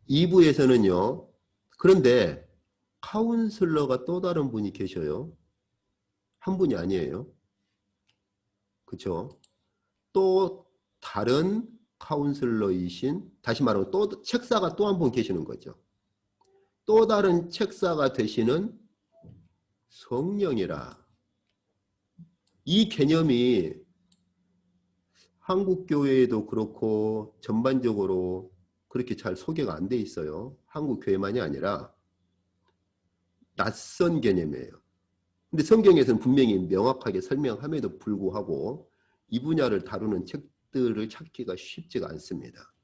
2부에서는요. 그런데 카운슬러가 또 다른 분이 계셔요. 한 분이 아니에요. 그렇죠? 또 다른 카운슬러이신, 다시 말하면 또 책사가 또 한 분 계시는 거죠. 또 다른 책사가 되시는 성령이라. 이 개념이 한국 교회에도 그렇고 전반적으로 그렇게 잘 소개가 안 돼 있어요. 한국 교회만이 아니라 낯선 개념이에요. 근데 성경에서는 분명히 명확하게 설명함에도 불구하고 이 분야를 다루는 책들을 찾기가 쉽지가 않습니다.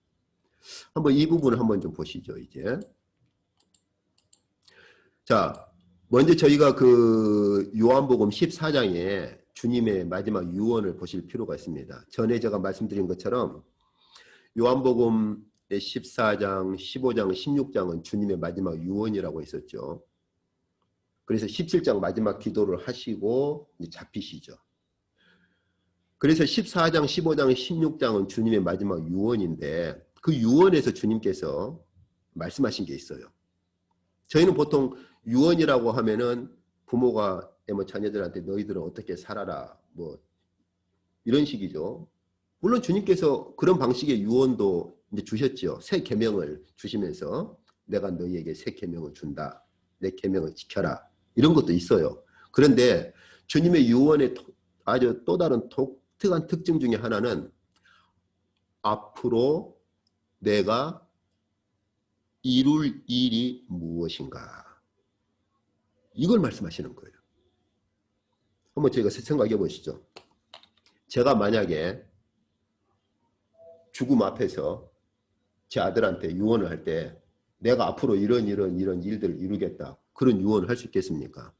한번 이 부분을 한번 좀 보시죠, 이제. 자, 먼저 저희가 그 요한복음 14장에 주님의 마지막 유언을 보실 필요가 있습니다. 전에 제가 말씀드린 것처럼 요한복음 14장, 15장, 16장은 주님의 마지막 유언이라고 했었죠. 그래서 17장 마지막 기도를 하시고 잡히시죠. 그래서 14장, 15장, 16장은 주님의 마지막 유언인데 그 유언에서 주님께서 말씀하신 게 있어요. 저희는 보통 유언이라고 하면은 부모가 뭐 자녀들한테 너희들은 어떻게 살아라 뭐 이런 식이죠. 물론 주님께서 그런 방식의 유언도 이제 주셨죠. 새 계명을 주시면서 내가 너희에게 새 계명을 준다. 내 계명을 지켜라. 이런 것도 있어요. 그런데 주님의 유언의 아주 또 다른 독특한 특징 중에 하나는 앞으로 내가 이룰 일이 무엇인가. 이걸 말씀하시는 거예요. 한번 저희가 생각해 보시죠. 제가 만약에 죽음 앞에서 제 아들한테 유언을 할 때 내가 앞으로 이런 일들을 이루겠다. 그런 유언을 할 수 있겠습니까?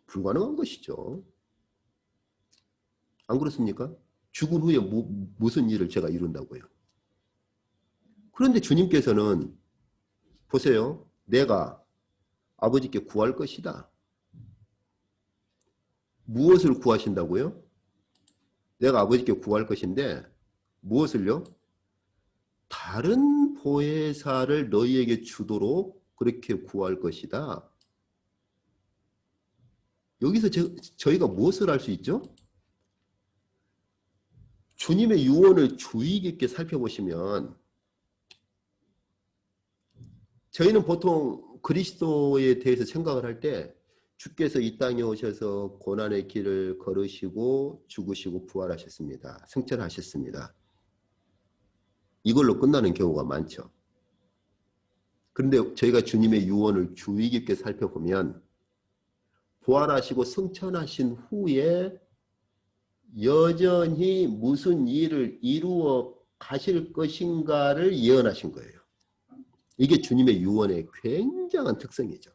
불가능한 것이죠. 안 그렇습니까? 죽은 후에 무슨 일을 제가 이룬다고요. 그런데 주님께서는 보세요. 내가 아버지께 구할 것이다. 무엇을 구하신다고요? 내가 아버지께 구할 것인데 무엇을요? 다른 보혜사를 너희에게 주도록 그렇게 구할 것이다. 여기서 저희가 무엇을 할 수 있죠? 주님의 유언을 주의 깊게 살펴보시면 저희는 보통 그리스도에 대해서 생각을 할 때 주께서 이 땅에 오셔서 고난의 길을 걸으시고 죽으시고 부활하셨습니다. 승천하셨습니다. 이걸로 끝나는 경우가 많죠. 그런데 저희가 주님의 유언을 주의 깊게 살펴보면 부활하시고 승천하신 후에 여전히 무슨 일을 이루어 가실 것인가를 예언하신 거예요. 이게 주님의 유언의 굉장한 특성이죠.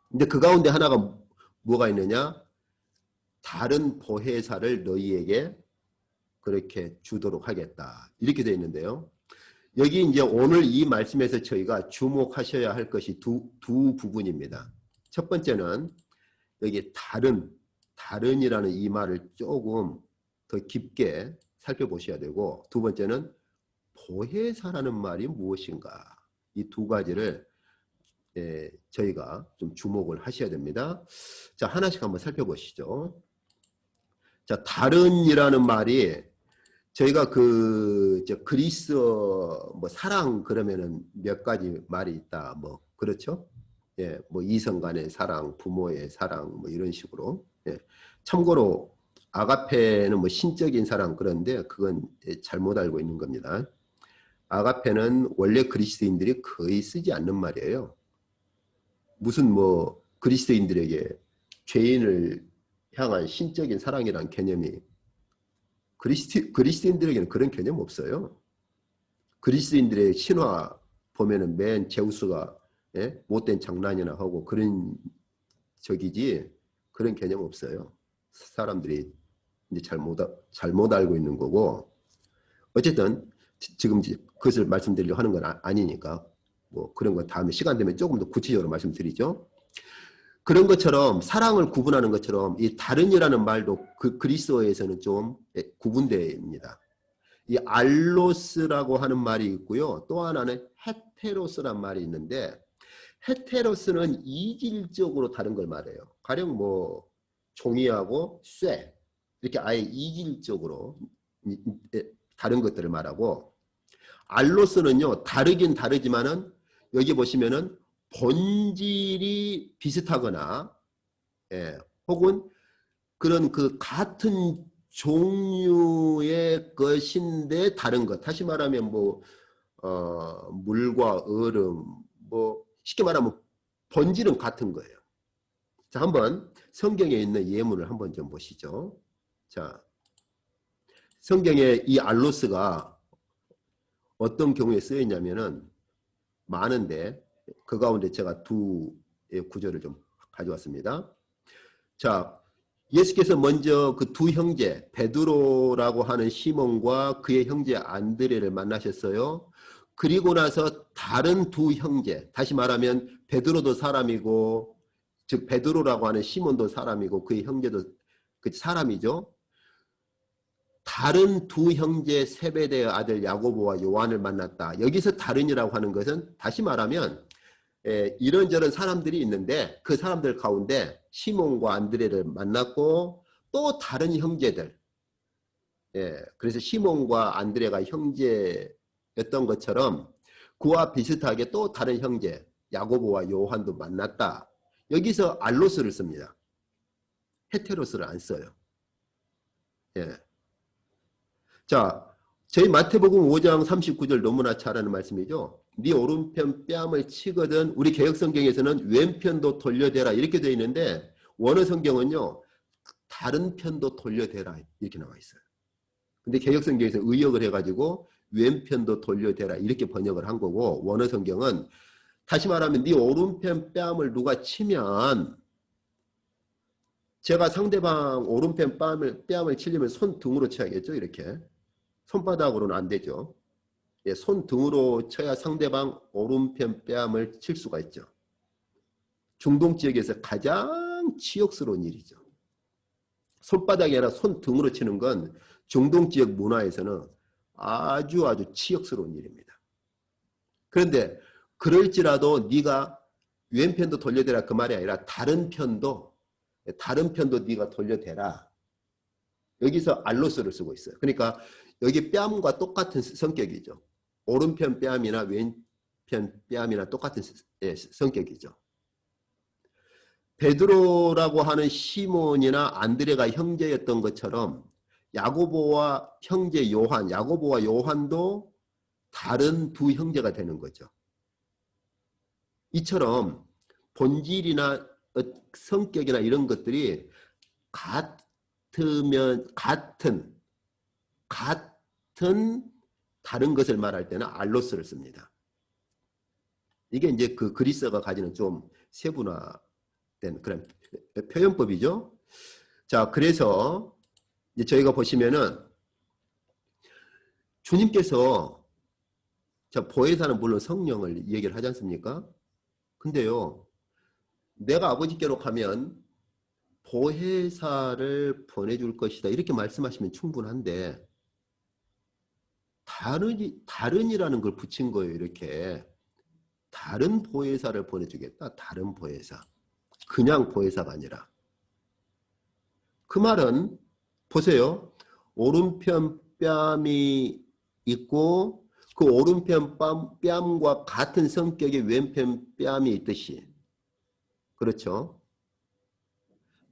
근데 그 가운데 하나가 뭐가 있느냐? 다른 보혜사를 너희에게 그렇게 주도록 하겠다. 이렇게 되어 있는데요. 여기 이제 오늘 이 말씀에서 저희가 주목하셔야 할 것이 두 부분입니다. 첫 번째는 여기 다른이라는 이 말을 조금 더 깊게 살펴보셔야 되고, 두 번째는 보혜사라는 말이 무엇인가. 이 두 가지를 저희가 좀 주목을 하셔야 됩니다. 자, 하나씩 한번 살펴보시죠. 자, 다른이라는 말이 저희가 그리스어 뭐 사랑 그러면은 몇 가지 말이 있다. 뭐 그렇죠? 예, 뭐 이성 간의 사랑, 부모의 사랑 뭐 이런 식으로. 예. 참고로 아가페는 뭐 신적인 사랑 그런데 그건 잘못 알고 있는 겁니다. 아가페는 원래 그리스도인들이 거의 쓰지 않는 말이에요. 무슨 뭐 그리스도인들에게 죄인을 향한 신적인 사랑이라는 개념이 그리스도인들에게는 그런 개념 없어요. 그리스도인들의 신화 보면은 맨 제우스가 못된 장난이나 하고 그런 적이지 그런 개념 없어요. 사람들이 이제 잘못 알고 있는 거고, 어쨌든 지금 그것을 말씀드리려고 하는 건 아니니까 뭐 그런 거 다음에 시간 되면 조금 더 구체적으로 말씀드리죠. 그런 것처럼 사랑을 구분하는 것처럼 이 다른이라는 말도 그리스어에서는 좀 구분됩니다. 이 알로스라고 하는 말이 있고요. 또 하나는 헤테로스란 말이 있는데 헤테로스는 이질적으로 다른 걸 말해요. 가령 뭐 종이하고 쇠 이렇게 아예 이질적으로 다른 것들을 말하고 알로스는요 다르긴 다르지만은 여기 보시면은 본질이 비슷하거나 예, 혹은 그런 그 같은 종류의 것인데 다른 것. 다시 말하면 뭐 물과 얼음 뭐 쉽게 말하면 본질은 같은 거예요. 자, 한번 성경에 있는 예문을 한번 좀 보시죠. 자, 성경에 이 알로스가 어떤 경우에 쓰여 있냐면은 많은데 그 가운데 제가 두 구절을 좀 가져왔습니다. 자, 예수께서 먼저 그 두 형제 베드로라고 하는 시몬과 그의 형제 안드레를 만나셨어요. 그리고 나서 다른 두 형제, 다시 말하면 베드로도 사람이고 즉 베드로라고 하는 시몬도 사람이고 그의 형제도 그 사람이죠. 다른 두 형제 세베대의 아들 야고보와 요한을 만났다. 여기서 다른이라고 하는 것은 다시 말하면 이런저런 사람들이 있는데 그 사람들 가운데 시몬과 안드레를 만났고 또 다른 형제들 그래서 시몬과 안드레가 형제였던 것처럼 그와 비슷하게 또 다른 형제 야고보와 요한도 만났다. 여기서 알로스를 씁니다. 헤테로스를 안 써요. 예. 자, 저희 마태복음 5장 39절 너무나 잘 아는 말씀이죠. 네 오른편 뺨을 치거든 우리 개혁성경에서는 왼편도 돌려대라 이렇게 되어 있는데 원어 성경은요. 다른 편도 돌려대라 이렇게 나와 있어요. 근데 개혁성경에서 의역을 해가지고 왼편도 돌려대라 이렇게 번역을 한 거고 원어 성경은 다시 말하면 네 오른편 뺨을 누가 치면 제가 상대방 오른편 뺨을 치려면 손등으로 쳐야겠죠. 이렇게. 손바닥으로는 안 되죠. 예, 손등으로 쳐야 상대방 오른편 뺨을 칠 수가 있죠. 중동 지역에서 가장 치욕스러운 일이죠. 손바닥이 아니라 손등으로 치는 건 중동 지역 문화에서는 아주 치욕스러운 일입니다. 그런데 그럴지라도 네가 왼편도 돌려대라 그 말이 아니라 다른 편도 네가 돌려대라. 여기서 알로스를 쓰고 있어요. 그러니까 여기 뺨과 똑같은 성격이죠. 오른편 뺨이나 왼편 뺨이나 똑같은 성격이죠. 베드로라고 하는 시몬이나 안드레가 형제였던 것처럼 야고보와 형제 요한, 야고보와 요한도 다른 두 형제가 되는 거죠. 이처럼 본질이나 성격이나 이런 것들이 같으면 같은 다른 것을 말할 때는 알로스를 씁니다. 이게 이제 그 그리스어가 가지는 좀 세분화된 그런 표현법이죠. 자, 그래서 이제 저희가 보시면은 주님께서 자, 보혜사는 물론 성령을 얘기를 하지 않습니까? 근데요, 내가 아버지께로 가면 보혜사를 보내줄 것이다. 이렇게 말씀하시면 충분한데 다른이라는 걸 붙인 거예요. 이렇게 다른 보혜사를 보내주겠다. 다른 보혜사. 그냥 보혜사가 아니라. 그 말은 보세요. 오른편 뺨이 있고 그 오른편 뺨과 같은 성격의 왼편 뺨이 있듯이. 그렇죠?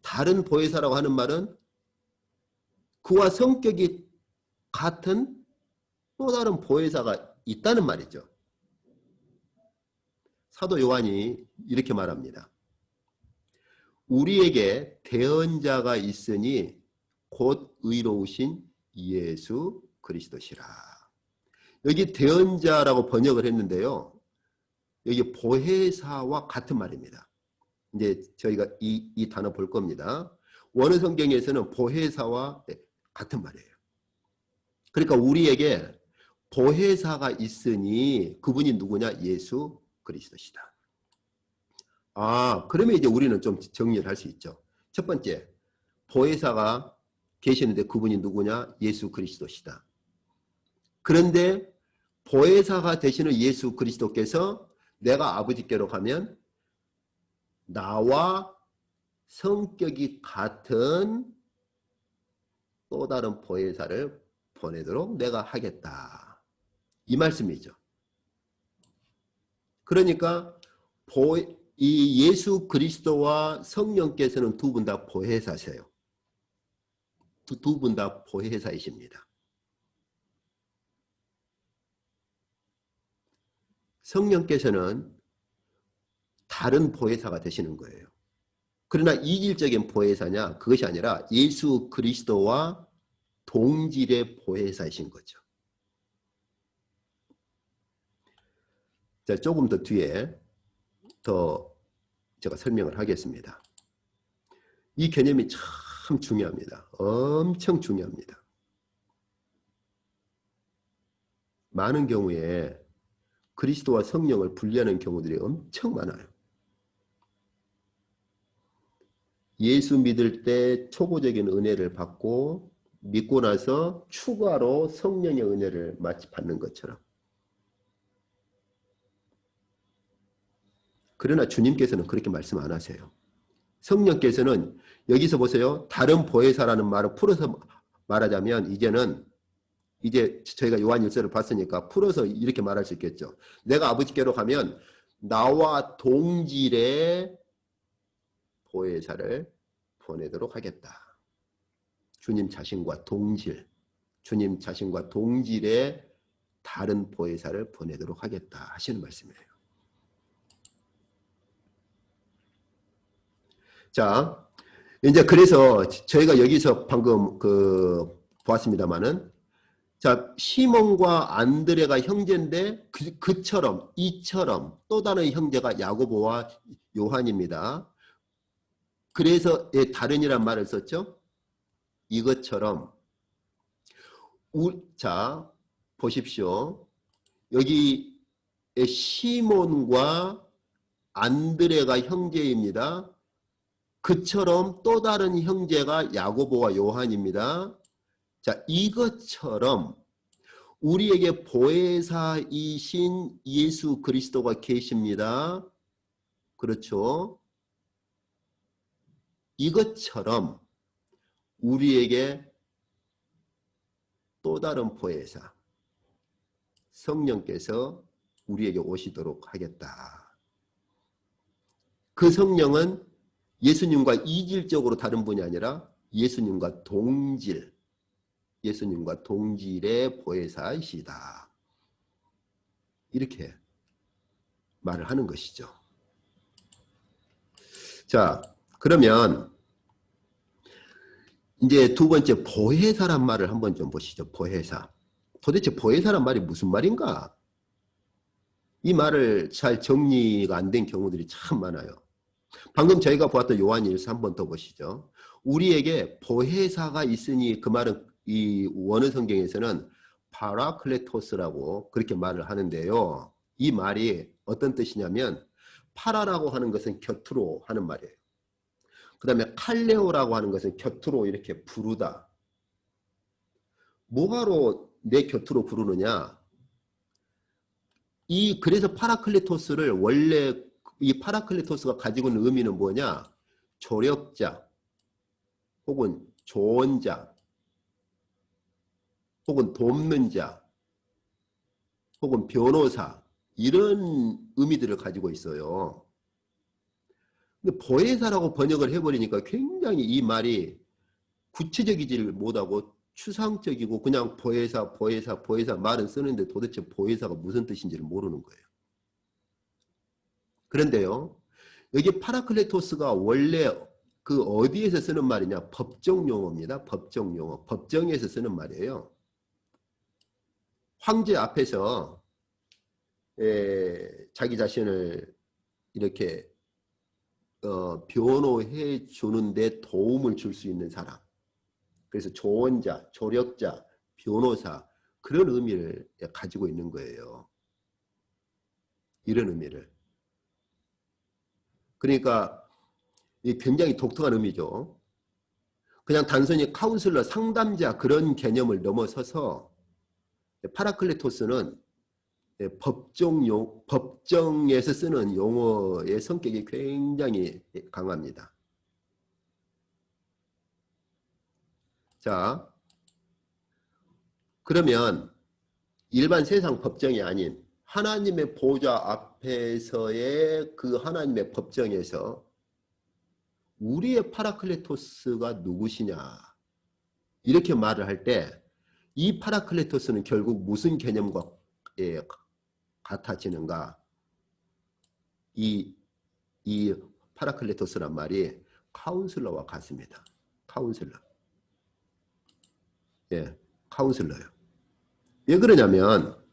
다른 보혜사라고 하는 말은 그와 성격이 같은 또 다른 보혜사가 있다는 말이죠. 사도 요한이 이렇게 말합니다. 우리에게 대언자가 있으니 곧 의로우신 예수 그리스도시라. 여기 대언자라고 번역을 했는데요. 여기 보혜사와 같은 말입니다. 이제 저희가 이 단어 볼 겁니다. 원어 성경에서는 보혜사와 같은 말이에요. 그러니까 우리에게 보혜사가 있으니 그분이 누구냐? 예수 그리스도시다. 아, 그러면 이제 우리는 좀 정리를 할 수 있죠. 첫 번째, 보혜사가 계시는데 그분이 누구냐? 예수 그리스도시다. 그런데 보혜사가 되시는 예수 그리스도께서 내가 아버지께로 가면 나와 성격이 같은 또 다른 보혜사를 보내도록 내가 하겠다. 이 말씀이죠. 그러니까 이 예수 그리스도와 성령께서는 두 분 다 보혜사세요. 두 분 다 보혜사이십니다. 성령께서는 다른 보혜사가 되시는 거예요. 그러나 이질적인 보혜사냐? 그것이 아니라 예수 그리스도와 동질의 보혜사이신 거죠. 자, 조금 더 뒤에 더 제가 설명을 하겠습니다. 이 개념이 참 중요합니다. 엄청 중요합니다. 많은 경우에 그리스도와 성령을 분리하는 경우들이 엄청 많아요. 예수 믿을 때 초고적인 은혜를 받고 믿고 나서 추가로 성령의 은혜를 마치 받는 것처럼. 그러나 주님께서는 그렇게 말씀 안 하세요. 성령께서는 여기서 보세요. 다른 보혜사라는 말을 풀어서 말하자면 이제 저희가 요한일서를 봤으니까 풀어서 이렇게 말할 수 있겠죠. 내가 아버지께로 가면 나와 동질의 보혜사를 보내도록 하겠다. 주님 자신과 동질의 다른 보혜사를 보내도록 하겠다 하시는 말씀이에요. 자, 이제 그래서 저희가 여기서 방금 보았습니다만은, 자, 시몬과 안드레가 형제인데 이처럼 또 다른 형제가 야고보와 요한입니다. 그래서 다른이란 말을 썼죠. 이것처럼 자, 보십시오. 여기 시몬과 안드레가 형제입니다. 그처럼 또 다른 형제가 야고보와 요한입니다. 자, 이것처럼 우리에게 보혜사이신 예수 그리스도가 계십니다. 그렇죠? 이것처럼 우리에게 또 다른 보혜사, 성령께서 우리에게 오시도록 하겠다. 그 성령은 예수님과 이질적으로 다른 분이 아니라 예수님과 동질의 보혜사이시다. 이렇게 말을 하는 것이죠. 자, 그러면 이제 두 번째 보혜사란 말을 한번 좀 보시죠. 보혜사. 도대체 보혜사란 말이 무슨 말인가? 이 말을 잘 정리가 안 된 경우들이 참 많아요. 방금 저희가 보았던 요한일서 한번 더 보시죠. 우리에게 보혜사가 있으니 그 말은 이 원어 성경에서는 파라클레토스라고 그렇게 말을 하는데요. 이 말이 어떤 뜻이냐면 파라라고 하는 것은 곁으로 하는 말이에요. 그 다음에 칼레오라고 하는 것은 곁으로 이렇게 부르다. 뭐하러 내 곁으로 부르느냐? 그래서 파라클레토스를 원래 이 파라클레토스가 가지고 있는 의미는 뭐냐? 조력자, 혹은 조언자, 혹은 돕는 자, 혹은 변호사, 이런 의미들을 가지고 있어요. 근데 보혜사라고 번역을 해버리니까 굉장히 이 말이 구체적이지를 못하고 추상적이고 그냥 보혜사 말은 쓰는데 도대체 보혜사가 무슨 뜻인지를 모르는 거예요. 그런데요, 여기 파라클레토스가 원래 그 어디에서 쓰는 말이냐? 법정 용어입니다. 법정 용어. 법정에서 쓰는 말이에요. 황제 앞에서 자기 자신을 이렇게 변호해 주는데 도움을 줄 수 있는 사람. 그래서 조언자, 조력자, 변호사, 그런 의미를 가지고 있는 거예요. 이런 의미를. 그러니까 굉장히 독특한 의미죠. 그냥 단순히 카운슬러, 상담자 그런 개념을 넘어서서 파라클레토스는 법정에서 쓰는 용어의 성격이 굉장히 강합니다. 자, 그러면 일반 세상 법정이 아닌 하나님의 보좌 앞에서의 그 하나님의 법정에서 우리의 파라클레토스가 누구시냐 이렇게 말을 할 때 이 파라클레토스는 결국 무슨 개념과 같아지는가? 이 파라클레토스란 말이 카운슬러와 같습니다. 카운슬러. 예, 카운슬러요. 왜 그러냐면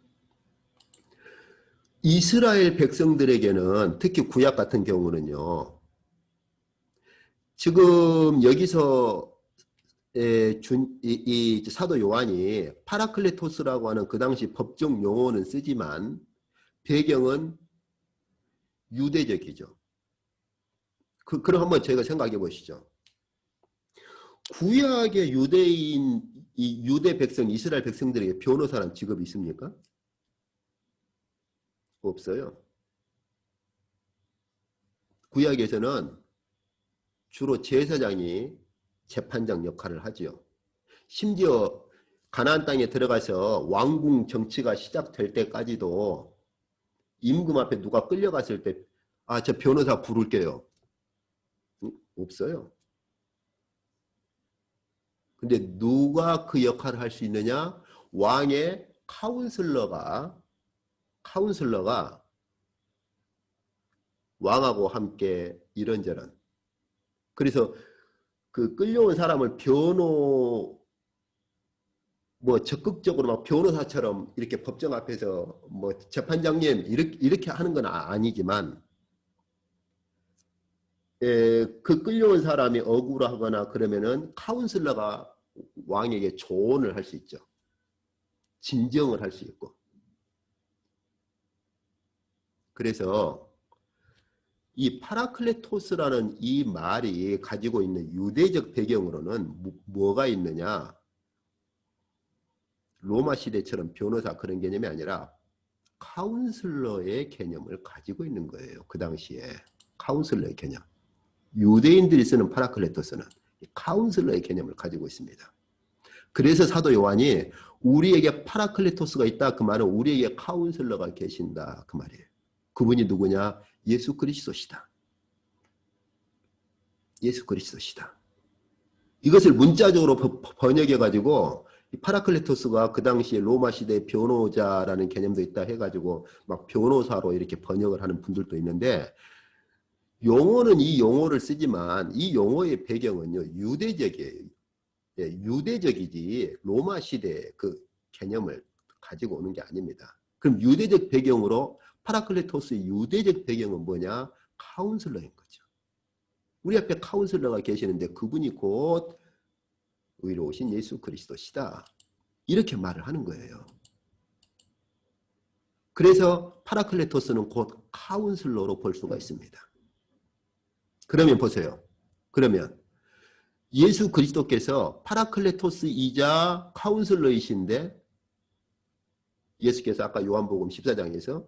이스라엘 백성들에게는 특히 구약 같은 경우는요. 지금 여기서 이 사도 요한이 파라클레토스라고 하는 그 당시 법정 용어는 쓰지만 배경은 유대적이죠. 그럼 한번 저희가 생각해 보시죠. 구약의 유대인, 이 유대 백성, 이스라엘 백성들에게 변호사란 직업이 있습니까? 없어요. 구약에서는 주로 제사장이 재판장 역할을 하지요. 심지어 가나안 땅에 들어가서 왕궁 정치가 시작될 때까지도 임금 앞에 누가 끌려갔을 때 아, 저 변호사 부를게요. 없어요. 근데 누가 그 역할을 할 수 있느냐? 왕의 카운슬러가 왕하고 함께 이런저런. 그래서 그 끌려온 사람을 적극적으로 막 변호사처럼 이렇게 법정 앞에서 뭐 재판장님 이렇게 하는 건 아니지만 그 끌려온 사람이 억울하거나 그러면은 카운슬러가 왕에게 조언을 할 수 있죠. 진정을 할 수 있고. 그래서 이 파라클레토스라는 이 말이 가지고 있는 유대적 배경으로는 뭐가 있느냐? 로마 시대처럼 변호사 그런 개념이 아니라 카운슬러의 개념을 가지고 있는 거예요. 그 당시에 카운슬러의 개념. 유대인들이 쓰는 파라클레토스는 카운슬러의 개념을 가지고 있습니다. 그래서 사도 요한이 우리에게 파라클레토스가 있다. 그 말은 우리에게 카운슬러가 계신다. 그 말이에요. 그분이 누구냐? 예수 그리스도시다. 예수 그리스도시다. 이것을 문자적으로 번역해가지고 파라클레토스가 그 당시에 로마 시대 변호자라는 개념도 있다 해가지고 막 변호사로 이렇게 번역을 하는 분들도 있는데 용어는 이 용어를 쓰지만 이 용어의 배경은요 유대적이에요. 예, 유대적이지 로마 시대 그 개념을 가지고 오는 게 아닙니다. 그럼 유대적 배경으로 파라클레토스의 유대적 배경은 뭐냐? 카운슬러인 거죠. 우리 앞에 카운슬러가 계시는데 그분이 곧 의로우신 예수 그리스도시다. 이렇게 말을 하는 거예요. 그래서 파라클레토스는 곧 카운슬러로 볼 수가 있습니다. 그러면 보세요. 그러면 예수 그리스도께서 파라클레토스이자 카운슬러이신데 예수께서 아까 요한복음 14장에서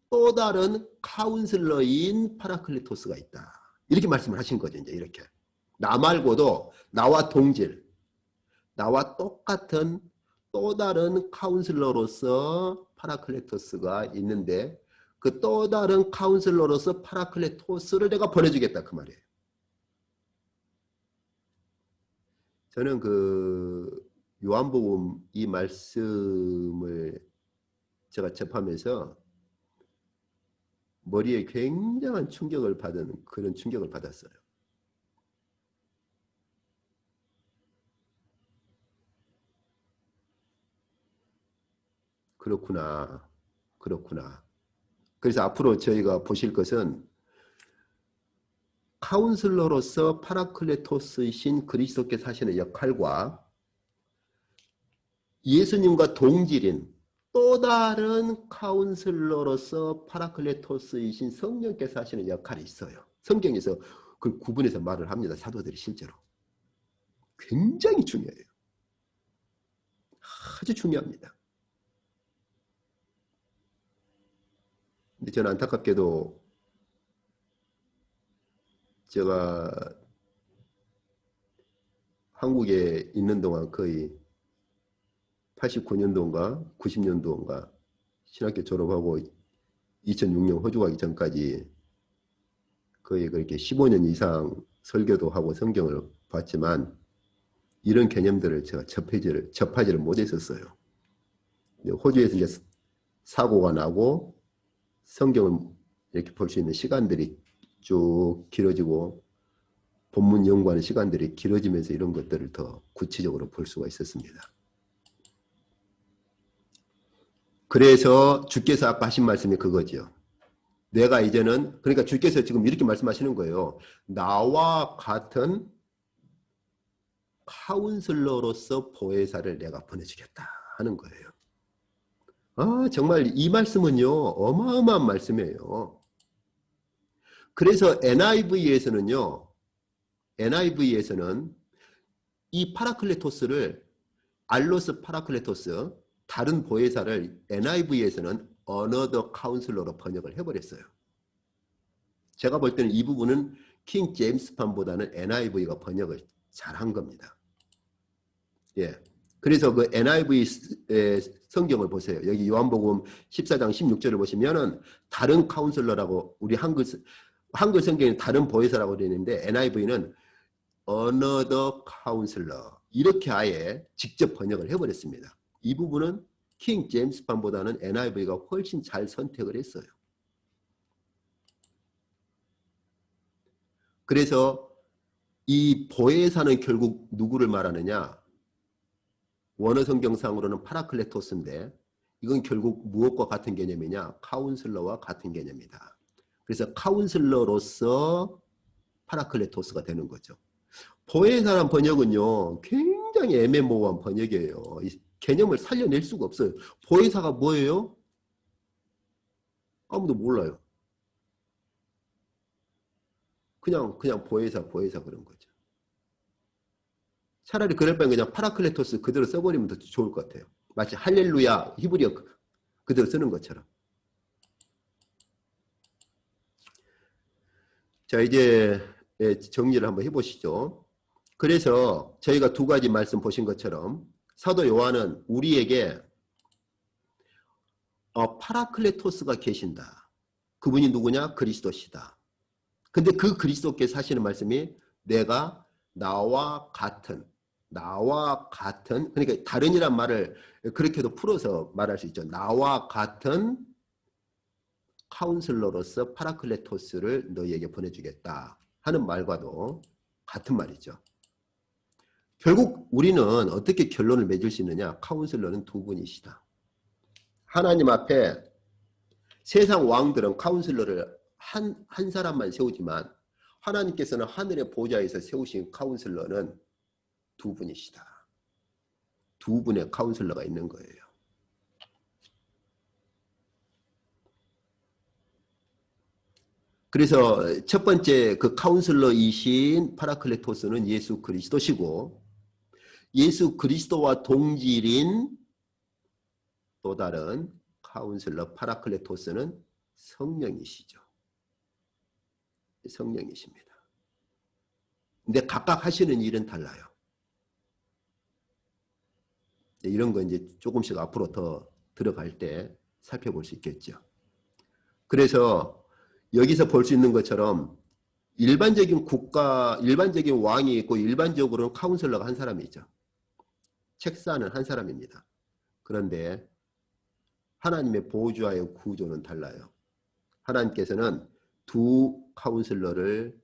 또 다른 카운슬러인 파라클레토스가 있다. 이렇게 말씀을 하신 거죠. 이제 이렇게. 나 말고도 나와 동질, 나와 똑같은 또 다른 카운슬러로서 파라클레토스가 있는데 그 또 다른 카운슬러로서 파라클레토스를 내가 보내주겠다. 그 말이에요. 저는 그 요한복음 이 말씀을 제가 접하면서 머리에 굉장한 충격을 받은 그런 충격을 받았어요. 그렇구나. 그렇구나. 그래서 앞으로 저희가 보실 것은 카운슬러로서 파라클레토스이신 그리스도께서 하시는 역할과 예수님과 동질인 또 다른 카운슬러로서 파라클레토스이신 성령께서 하시는 역할이 있어요. 성경에서 그걸 구분해서 말을 합니다. 사도들이 실제로. 굉장히 중요해요. 아주 중요합니다. 저는 안타깝게도 제가 한국에 있는 동안 거의 89년도인가 90년도인가 신학교 졸업하고 2006년 호주 가기 전까지 거의 그렇게 15년 이상 설교도 하고 성경을 봤지만 이런 개념들을 제가 접하지를 못했었어요. 호주에서 이제 사고가 나고 성경을 이렇게 볼 수 있는 시간들이 쭉 길어지고 본문 연구하는 시간들이 길어지면서 이런 것들을 더 구체적으로 볼 수가 있었습니다. 그래서 주께서 아까 하신 말씀이 그거죠. 내가 이제는 그러니까 주께서 지금 이렇게 말씀하시는 거예요. 나와 같은 카운슬러로서 보혜사를 내가 보내주겠다 하는 거예요. 아, 정말 이 말씀은요 어마어마한 말씀이에요. 그래서 NIV에서는 이 파라클레토스를 알로스 파라클레토스 다른 보혜사를 NIV에서는 another counselor로 번역을 해버렸어요. 제가 볼 때는 이 부분은 킹 제임스 판보다는 NIV가 번역을 잘한 겁니다. 예. 그래서 그 NIV 성경을 보세요. 여기 요한복음 14장 16절을 보시면은 다른 카운슬러라고 우리 한글 성경에는 다른 보혜사라고 되어 있는데 NIV는 another counselor 이렇게 아예 직접 번역을 해버렸습니다. 이 부분은 킹 제임스 판보다는 NIV가 훨씬 잘 선택을 했어요. 그래서 이 보혜사는 결국 누구를 말하느냐? 원어 성경상으로는 파라클레토스인데 이건 결국 무엇과 같은 개념이냐? 카운슬러와 같은 개념이다. 그래서 카운슬러로서 파라클레토스가 되는 거죠. 보혜사란 번역은요 굉장히 애매모호한 번역이에요. 이 개념을 살려낼 수가 없어요. 보혜사가 뭐예요? 아무도 몰라요. 그냥 보혜사 그런 거죠. 차라리 그럴 바엔 그냥 파라클레토스 그대로 써버리면 더 좋을 것 같아요. 마치 할렐루야 히브리어 그대로 쓰는 것처럼. 자, 이제 정리를 한번 해보시죠. 그래서 저희가 두 가지 말씀 보신 것처럼 사도 요한은 우리에게 파라클레토스가 계신다. 그분이 누구냐? 그리스도시다. 근데 그 그리스도께서 하시는 말씀이 내가 나와 같은 그러니까 다른이란 말을 그렇게도 풀어서 말할 수 있죠. 나와 같은 카운슬러로서 파라클레토스를 너희에게 보내주겠다 하는 말과도 같은 말이죠. 결국 우리는 어떻게 결론을 맺을 수 있느냐? 카운슬러는 두 분이시다. 하나님 앞에 세상 왕들은 카운슬러를 한 사람만 세우지만 하나님께서는 하늘의 보좌에서 세우신 카운슬러는 두 분이시다. 두 분의 카운슬러가 있는 거예요. 그래서 첫 번째 그 카운슬러이신 파라클레토스는 예수 그리스도시고 예수 그리스도와 동질인 또 다른 카운슬러 파라클레토스는 성령이시죠. 성령이십니다. 근데 각각 하시는 일은 달라요. 이런 거 이제 조금씩 앞으로 더 들어갈 때 살펴볼 수 있겠죠. 그래서 여기서 볼 수 있는 것처럼 일반적인 왕이 있고 일반적으로는 카운슬러가 한 사람이죠. 책사는 한 사람입니다. 그런데 하나님의 보좌의 구조는 달라요. 하나님께서는 두 카운슬러를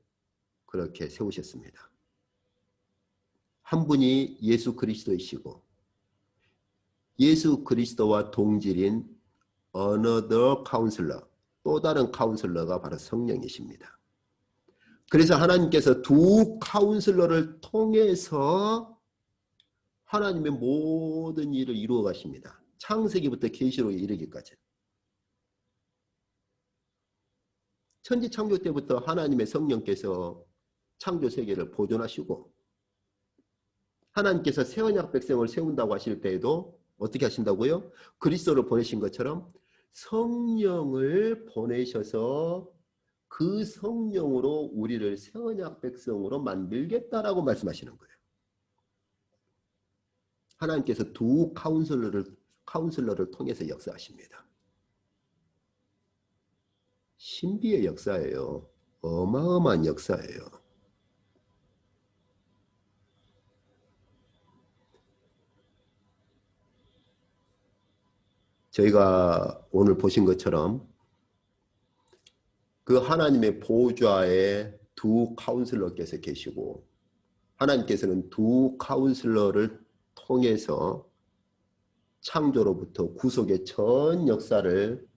그렇게 세우셨습니다. 한 분이 예수 그리스도이시고 예수 그리스도와 동질인 another counselor, 또 다른 카운슬러가 바로 성령이십니다. 그래서 하나님께서 두 카운슬러를 통해서 하나님의 모든 일을 이루어 가십니다. 창세기부터 계시록에 이르기까지. 천지 창조 때부터 하나님의 성령께서 창조 세계를 보존하시고 하나님께서 새 언약 백성을 세운다고 하실 때에도 어떻게 하신다고요? 그리스도를 보내신 것처럼 성령을 보내셔서 그 성령으로 우리를 새 언약 백성으로 만들겠다라고 말씀하시는 거예요. 하나님께서 두 카운슬러를 통해서 역사하십니다. 신비의 역사예요. 어마어마한 역사예요. 저희가 오늘 보신 것처럼 그 하나님의 보좌에 두 카운슬러께서 계시고 하나님께서는 두 카운슬러를 통해서 창조로부터 구속의 전 역사를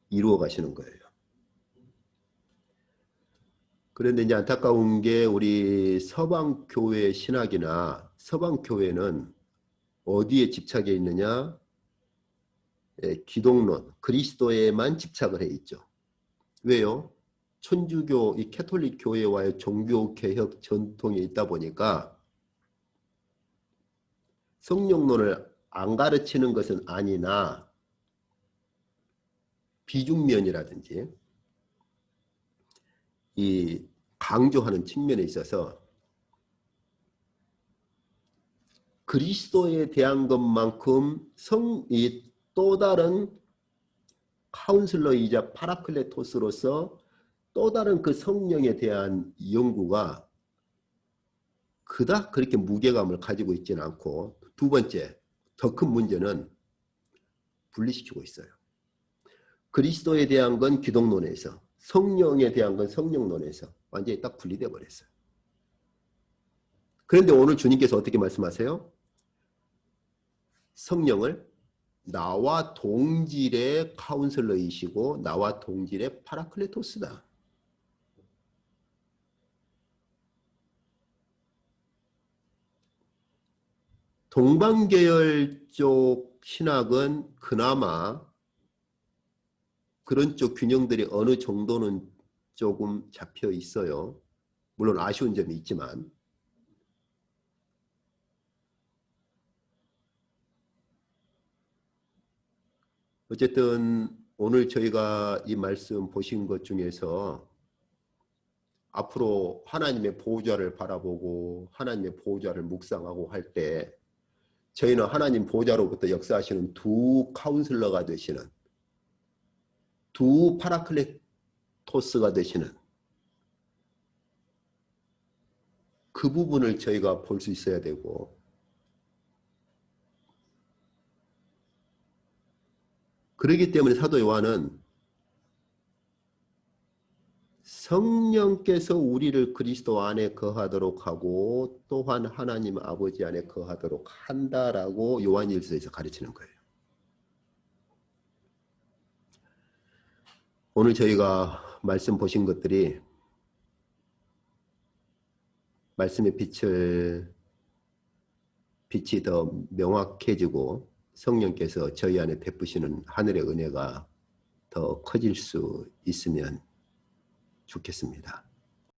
이루어 가시는 거예요. 그런데 이제 안타까운 게 우리 서방교회 신학이나 서방교회는 어디에 집착해 있느냐? 기독론, 그리스도에만 집착을 해 있죠. 왜요? 천주교, 이 캐톨릭 교회와의 종교개혁 전통에 있다 보니까 성령론을 안 가르치는 것은 아니나 비중면이라든지 이 강조하는 측면에 있어서 그리스도에 대한 것만큼 이 또 다른 카운슬러이자 파라클레토스로서 또 다른 그 성령에 대한 연구가 그닥 그렇게 무게감을 가지고 있지는 않고, 두 번째 더 큰 문제는 분리시키고 있어요. 그리스도에 대한 건 기독론에서, 성령에 대한 건 성령론에서 완전히 딱 분리돼 버렸어요. 그런데 오늘 주님께서 어떻게 말씀하세요? 성령을 나와 동질의 카운슬러이시고 나와 동질의 파라클레토스다. 동방계열 쪽 신학은 그나마 그런 쪽 균형들이 어느 정도는 조금 잡혀 있어요. 물론 아쉬운 점이 있지만. 어쨌든 오늘 저희가 이 말씀 보신 것 중에서 앞으로 하나님의 보호자를 바라보고 하나님의 보호자를 묵상하고 할 때 저희는 하나님 보호자로부터 역사하시는 두 카운슬러가 되시는, 두 파라클레토스가 되시는 그 부분을 저희가 볼 수 있어야 되고, 그렇기 때문에 사도 요한은 성령께서 우리를 그리스도 안에 거하도록 하고 또한 하나님 아버지 안에 거하도록 한다라고 요한일서에서 가르치는 거예요. 오늘 저희가 말씀 보신 것들이 말씀의 빛이 더 명확해지고 성령께서 저희 안에 베푸시는 하늘의 은혜가 더 커질 수 있으면 좋겠습니다.